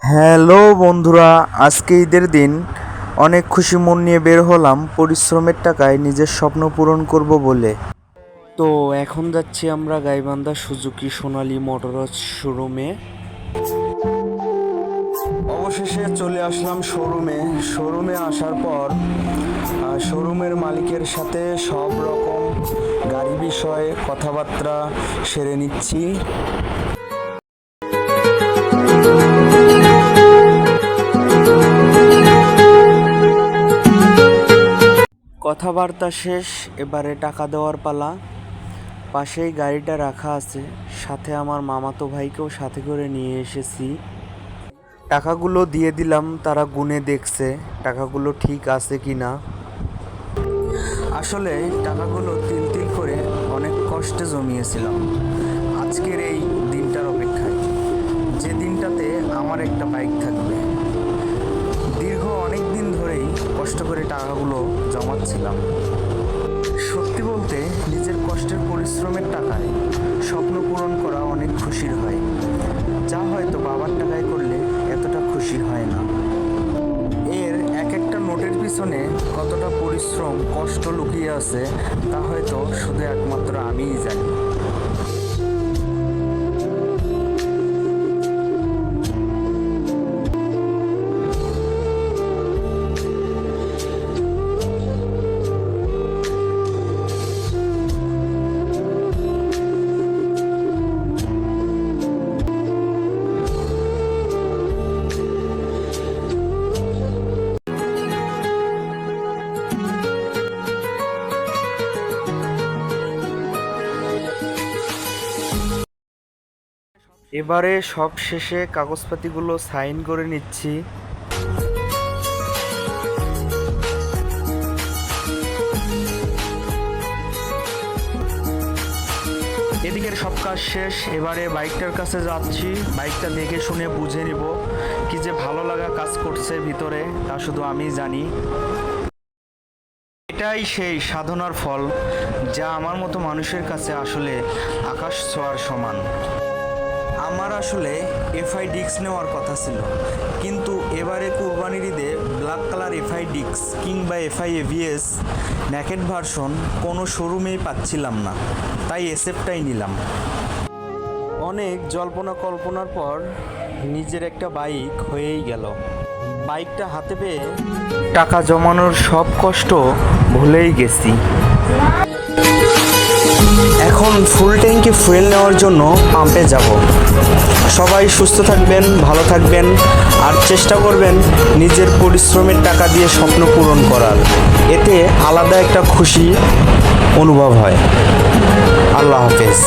Hello বন্ধুরা, আজকে ঈদের দিন অনেক খুশি মন নিয়ে বের হলাম পরিশ্রমের টাকায় নিজের স্বপ্ন পূরণ করব বলে। তো এখন যাচ্ছি আমরা গাইবান্ধা সুজুকি সোনালী মোটরস শোরুমে। অবশেষে চলে আসলাম শোরুমে আসার পর শোরুমের মালিকের সাথে সব রকম গাড়ি বিষয়ে কথাবার্তা সেরে নিচ্ছি। কথাবার্তা শেষ, এবারে টাকা দেওয়ার পালা। পাশেই গাড়িটা রাখা আছে, সাথে আমার মামাতো ভাইকেও সাথে করে নিয়ে এসেছি। টাকাগুলো দিয়ে দিলাম, তারা গুনে দেখছে টাকাগুলো ঠিক আছে কি না। আসলে টাকাগুলো তিল তিল করে অনেক কষ্টে জমিয়েছিলাম আজকের এই দিনটার অপেক্ষায়, যে দিনটাতে আমার একটা বাইক থাকবে। দীর্ঘ অনেক দিন ধরেই কষ্ট করে টাকাগুলো জমাচ্ছিলাম। সত্যি বলতে নিজের কষ্টের পরিশ্রমের টাকায় স্বপ্ন পূরণ করা অনেক খুশির হয়, যা হয়তো বাবার টাকায় করলে এতটা খুশির হয় না। এর এক একটা নোটের পিছনে কতটা পরিশ্রম কষ্ট লুকিয়ে আছে তা হয়তো শুধু একমাত্র আমিই জানি। এবারে সব শেষে কাগজপাতিগুলো সাইন করে নিচ্ছি। এদিকের সব কাজ শেষ, এবারে বাইকটার কাছে যাচ্ছি। বাইকটা দেখে শুনে বুঝে নিব কি যে ভালো লাগা কাজ করছে ভিতরে, তা শুধু আমিই জানি। এটাই সেই সাধনার ফল, যা আমার মতো মানুষের কাছে আসলে আকাশ ছোঁয়ার সমান। আমার আসলে এফআই ডিক্স নেওয়ার কথা ছিল, কিন্তু এবারে কুরবানির ঈদে ব্ল্যাক কালার এফআই ডিক্স কিংবা এফআই এভিএস ন্যাকেড ভার্সন কোনো শোরুমেই পাচ্ছিলাম না, তাই এসএফটাই নিলাম। অনেক জল্পনা কল্পনার পর নিজের একটা বাইক হয়েই গেল। বাইকটা হাতে পেয়ে টাকা জমানোর সব কষ্ট ভুলেই গেছি। এখন ফুল ট্যাঙ্কি ফুয়েল নেওয়ার জন্য পাম্পে যাব। সবাই সুস্থ থাকবেন, ভালো থাকবেন, আর চেষ্টা করবেন নিজের পরিশ্রমের টাকা দিয়ে স্বপ্ন পূরণ করার। এতে আলাদা একটা খুশি অনুভব হয়। আল্লাহ হাফেজ।